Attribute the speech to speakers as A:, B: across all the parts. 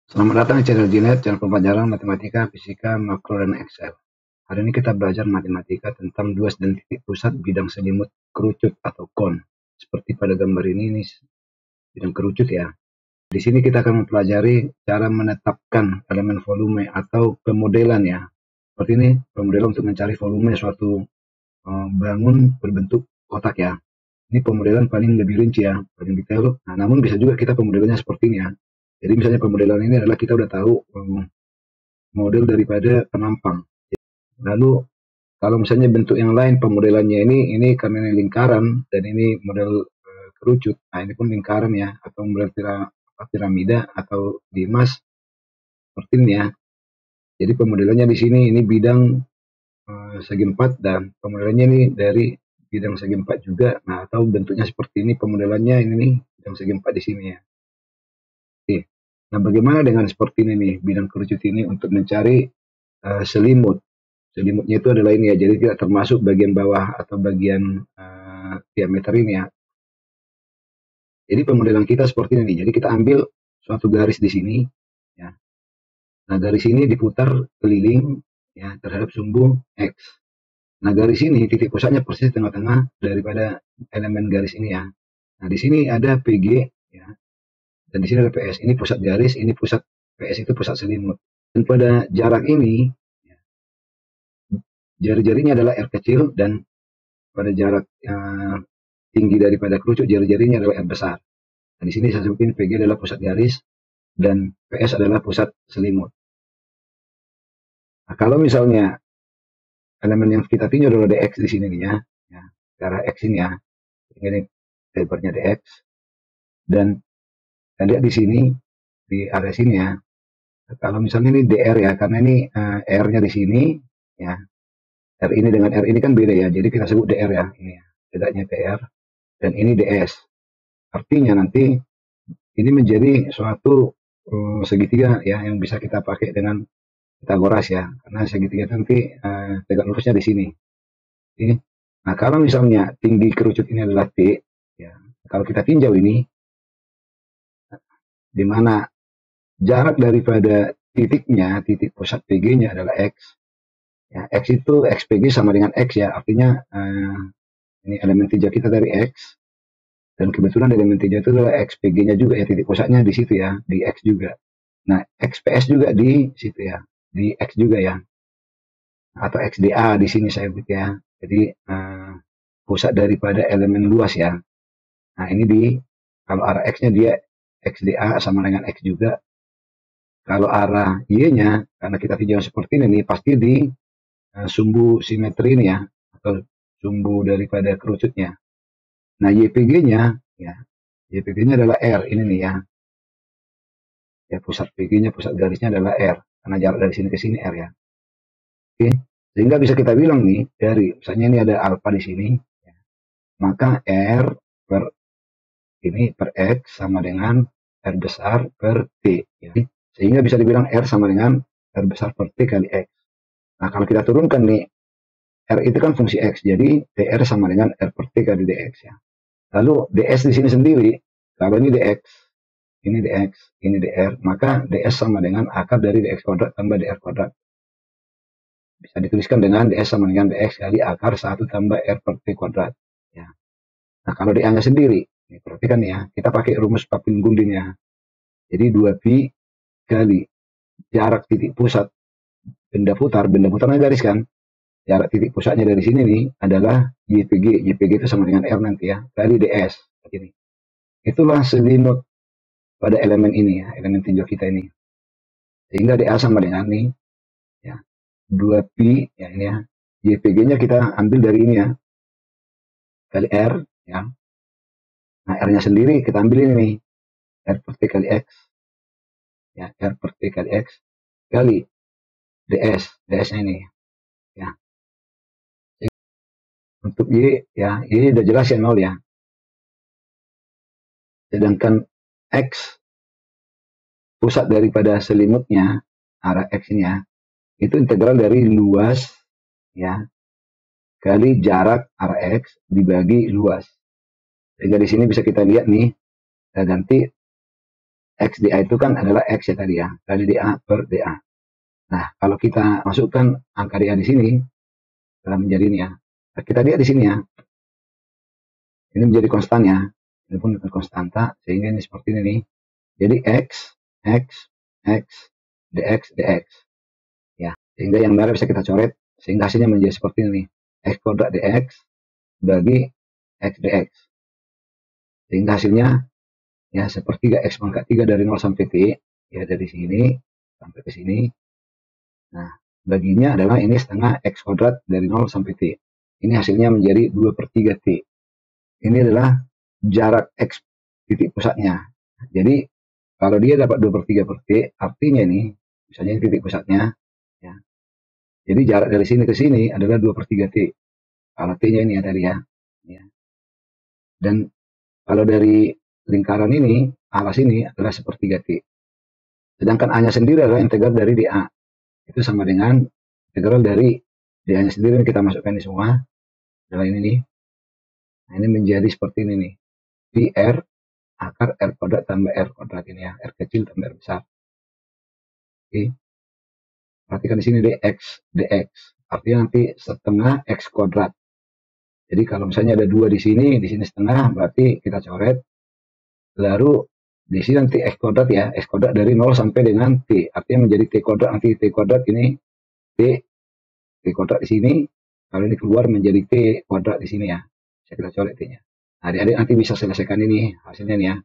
A: Selamat datang di channel Jinet, channel pembelajaran matematika, fisika, makro, dan Excel. Hari ini kita belajar matematika tentang luas dan titik pusat bidang selimut kerucut atau kon. Seperti pada gambar ini bidang kerucut ya. Di sini kita akan mempelajari cara menetapkan elemen volume atau pemodelan ya. Seperti ini pemodelan untuk mencari volume suatu bangun berbentuk kotak ya. Ini pemodelan paling lebih rinci ya, paling detail. Nah, namun bisa juga kita pemodelannya seperti ini ya. Jadi misalnya pemodelan ini adalah kita udah tahu model daripada penampang. Lalu kalau misalnya bentuk yang lain pemodelannya ini karena ini lingkaran dan ini model kerucut. Nah, ini pun lingkaran ya, atau model piramida atau dimas seperti ini ya. Jadi pemodelannya di sini ini bidang segi 4 dan pemodelannya ini dari bidang segi 4 juga. Nah, atau bentuknya seperti ini pemodelannya ini nih bidang segi 4 di sini ya. Oke. Nah, bagaimana dengan seperti ini nih bidang kerucut ini untuk mencari selimut. Selimutnya itu adalah ini ya, jadi tidak termasuk bagian bawah atau bagian diameter ini ya. Jadi pemodelan kita seperti ini. Jadi kita ambil suatu garis di sini ya. Nah, garis ini diputar keliling ya terhadap sumbu X. Nah, garis ini titik pusatnya persis tengah-tengah daripada elemen garis ini ya. Nah, di sini ada PG ya. Dan di sini ada PS. Ini pusat garis, ini pusat PS itu pusat selimut. Dan pada jarak ini ya, jari-jarinya adalah R kecil dan pada jarak tinggi daripada kerucut jari-jarinya adalah R besar. Nah, di sini saya sebutin PG adalah pusat garis dan PS adalah pusat selimut. Nah, kalau misalnya elemen yang kita tinjau adalah DX di sini nih ya, darah X ini ya, ini lebarnya DX dan kita lihat di sini di area sini ya. Kalau misalnya ini DR ya, karena ini R-nya di sini ya, R ini dengan R ini kan beda ya, jadi kita sebut DR ya, ini ya, bedanya DR dan ini DS. Artinya nanti ini menjadi suatu segitiga ya yang bisa kita pakai dengan Pitagoras ya, karena segitiga nanti tegak lurusnya di sini. Oke. Nah, kalau misalnya tinggi kerucut ini adalah T, ya, kalau kita tinjau ini, di mana jarak daripada titiknya, titik pusat PG-nya adalah X. Ya, X itu XPG sama dengan X ya, artinya ini elemen tinjau kita dari X, dan kebetulan elemen tinjau itu adalah XPG-nya juga ya, titik pusatnya di situ ya, di X juga. Nah, XPS juga di situ ya, di X juga ya, atau XDA di sini saya sebut ya. Jadi pusat daripada elemen luas ya. Nah, ini kalau arah X-nya dia XDA sama dengan X juga. Kalau arah Y-nya, karena kita tinjau seperti ini, pasti di sumbu simetri ini ya, atau sumbu daripada kerucutnya. Nah, YPG-nya, ya, YPG-nya adalah R, ini nih ya. Ya, pusat PG-nya, pusat garisnya adalah R, karena jarak dari sini ke sini R ya. Oke, sehingga bisa kita bilang nih, dari, misalnya ini ada alfa di sini, ya, maka R per ini per X sama dengan R besar per T. Ya. Sehingga bisa dibilang R sama dengan R besar per T kali X. Nah, kalau kita turunkan nih, R itu kan fungsi X, jadi DR sama dengan R per T kali DX ya. Lalu DS di sini sendiri, kalau ini DX, ini DX, ini DR, maka DS sama dengan akar dari DX kuadrat tambah DR kuadrat. Bisa dituliskan dengan DS sama dengan DX kali akar 1 tambah R per T kuadrat. Ya. Nah, kalau DA-nya sendiri, perhatikan ya, kita pakai rumus Papin Gundin ya. Jadi 2pi kali jarak titik pusat benda putarnya garis kan. Jarak titik pusatnya dari sini nih adalah YPG. YPG itu sama dengan R nanti ya, kali DS. Ini. Itulah selimut pada elemen ini ya, elemen tinjau kita ini. Sehingga DA sama dengan nih, ya, 2pi ya ini ya. YPG-nya kita ambil dari ini ya, kali R ya. Nah, R-nya sendiri kita ambil ini nih, R per T kali X. Ya, R per T kali X kali DS-nya ini. Ya. Untuk Y, ya, Y udah jelas ya 0 ya. Sedangkan X, pusat daripada selimutnya, arah X ini ya, itu integral dari luas, ya, kali jarak arah X dibagi luas. Sehingga di sini bisa kita lihat nih, kita ganti X dA itu kan adalah X ya tadi ya, kali dA per dA. Nah, kalau kita masukkan angka dA di sini, dalam menjadi ini ya, kita lihat di sini ya, ini menjadi konstan ya, ini pun konstanta, sehingga ini seperti ini nih. Jadi X, X, X, dx, dx. Ya, sehingga yang merah bisa kita coret, sehingga hasilnya menjadi seperti ini. X kuadrat dx bagi X dx. Sehingga hasilnya ya sepertiga X pangkat 3 dari 0 sampai T, ya dari sini sampai ke sini. Nah, baginya adalah ini setengah X kuadrat dari 0 sampai T. Ini hasilnya menjadi 2/3 T. Ini adalah jarak X titik pusatnya. Jadi, kalau dia dapat 2/3 per T, artinya ini, misalnya ini titik pusatnya, ya. Jadi jarak dari sini ke sini adalah 2/3 T. Kalau T-nya ini ya tadi ya. Dan kalau dari lingkaran ini, alas ini adalah sepertiga T. Sedangkan A-nya sendiri adalah integral dari dA. Itu sama dengan integral dari dA-nya sendiri, kita masukkan ini semua. Adalah ini nih. Nah, ini menjadi seperti ini nih. PR akar R kuadrat tambah R kuadrat ini ya. R kecil tambah R besar. Oke. Perhatikan di sini dx, dx. Artinya nanti setengah X kuadrat. Jadi kalau misalnya ada 2 di sini setengah, berarti kita coret. Lalu di sini nanti X kuadrat ya, X kuadrat dari 0 sampai dengan T. Artinya menjadi T kuadrat, nanti T kuadrat ini T kuadrat di sini. Kalau ini keluar menjadi T kuadrat di sini ya. Bisa kita coret T-nya. Nah, adik-adik nanti bisa selesaikan ini hasilnya nih ya.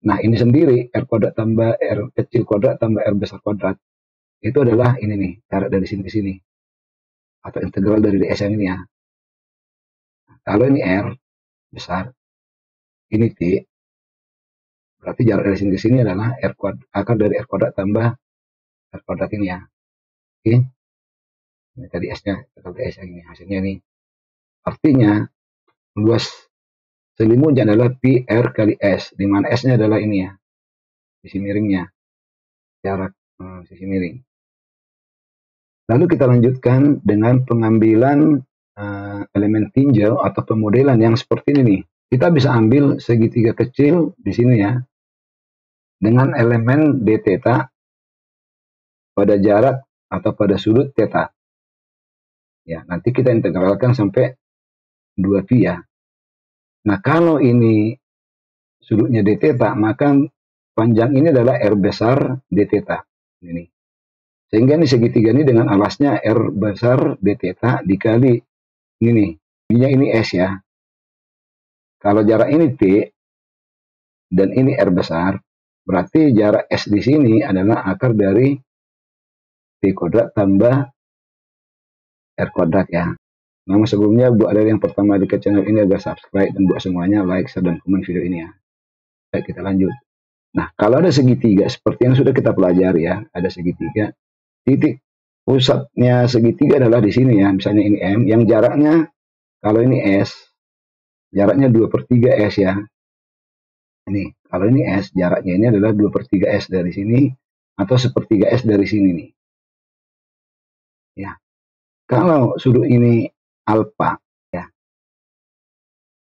A: Nah, ini sendiri R kuadrat tambah R kecil kuadrat tambah R besar kuadrat. Itu adalah ini nih, jarak dari sini ke sini. Atau integral dari ds yang ini ya. Nah, kalau ini R besar, ini T, berarti jarak dari sini ke sini adalah R kuadrat, akar dari R kuadrat tambah R kuadrat ini ya. Oke. Ini tadi S-nya, atau ds yang ini hasilnya nih. Artinya luas selimutnya adalah pi R kali S, di mana S-nya adalah ini ya, sisi miringnya, jarak sisi miring. Lalu kita lanjutkan dengan pengambilan elemen tinjau atau pemodelan yang seperti ini nih. Kita bisa ambil segitiga kecil di sini ya, dengan elemen d theta pada jarak atau pada sudut theta. Ya, nanti kita integralkan sampai 2pi ya. Nah, kalau ini sudutnya d theta, maka panjang ini adalah R besar d theta. Ini. Sehingga ini segitiga ini dengan alasnya R besar d theta dikali ini. Ini S ya. Kalau jarak ini T dan ini R besar, berarti jarak S di sini adalah akar dari T kuadrat tambah R kuadrat ya. Namun sebelumnya buat ada yang pertama di channel ini agar subscribe dan buat semuanya like, share, dan komen video ini ya. Baik, kita lanjut. Nah, kalau ada segitiga seperti yang sudah kita pelajari ya, ada segitiga. Titik pusatnya segitiga adalah di sini ya, misalnya ini M, yang jaraknya kalau ini S, jaraknya 2/3 S ya. Ini, kalau ini S, jaraknya ini adalah 2/3 S dari sini, atau 1/3 S dari sini nih. Ya, kalau sudut ini alfa ya,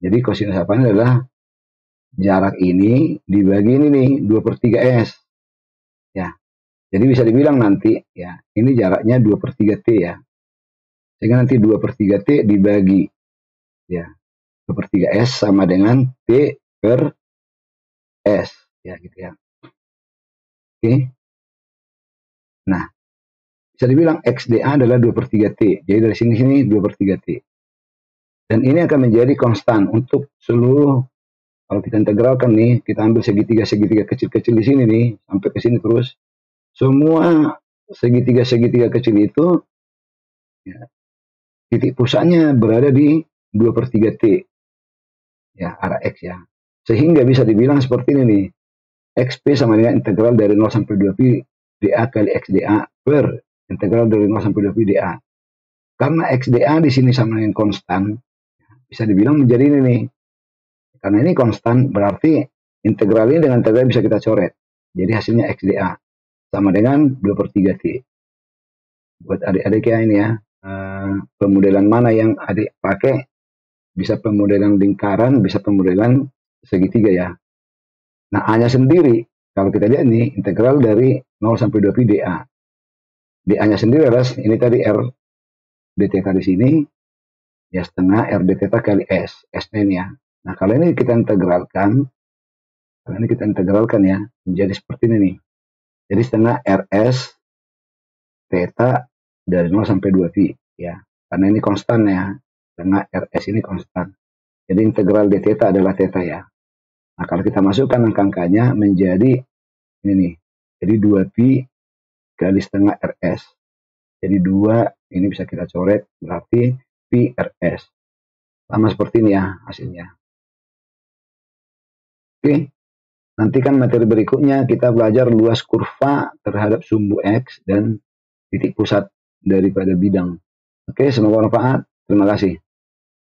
A: jadi kosinus alfanya adalah jarak ini dibagi ini nih, 2/3 S. Ya, jadi bisa dibilang nanti ya, ini jaraknya 2/3 T ya. Sehingga nanti 2/3 T dibagi ya, 2/3 S sama dengan T per S ya gitu ya. Oke. Nah, bisa dibilang XDA adalah 2/3 T. Jadi dari sini 2/3 T. Dan ini akan menjadi konstan untuk seluruh, kalau kita integralkan nih, kita ambil segitiga-segitiga kecil-kecil di sini nih, sampai ke sini terus. Semua segitiga-segitiga kecil itu ya, titik pusatnya berada di 2/3 T. Ya, arah X ya. Sehingga bisa dibilang seperti ini nih. XP sama dengan integral dari 0 sampai 2pi dA kali XdA per integral dari 0 sampai 2pi dA. Karena XdA di sini sama dengan konstan, bisa dibilang menjadi ini nih. Karena ini konstan, berarti integral ini dengan integral bisa kita coret. Jadi hasilnya XdA sama dengan 2/3 T. Buat adik-adik ya ini ya, pemodelan mana yang adik pakai, bisa pemodelan lingkaran, bisa pemodelan segitiga ya. Nah, A-nya sendiri, kalau kita lihat nih, integral dari 0 sampai 2pi dA. dA-nya sendiri adalah ini tadi R d theta di sini, ya setengah R d theta kali S, S-nya ini ya. Nah, kalau ini kita integralkan ya, menjadi seperti ini nih. Jadi setengah RS theta dari 0 sampai 2pi ya. Karena ini konstan ya. Setengah RS ini konstan. Jadi integral d theta adalah theta ya. Nah, kalau kita masukkan angka-angkanya menjadi ini nih. Jadi 2pi kali setengah RS. Jadi 2 ini bisa kita coret berarti pi RS. Sama seperti ini ya hasilnya. Oke. Nantikan materi berikutnya kita belajar luas kurva terhadap sumbu X dan titik pusat daripada bidang. Oke, semoga bermanfaat. Terima kasih.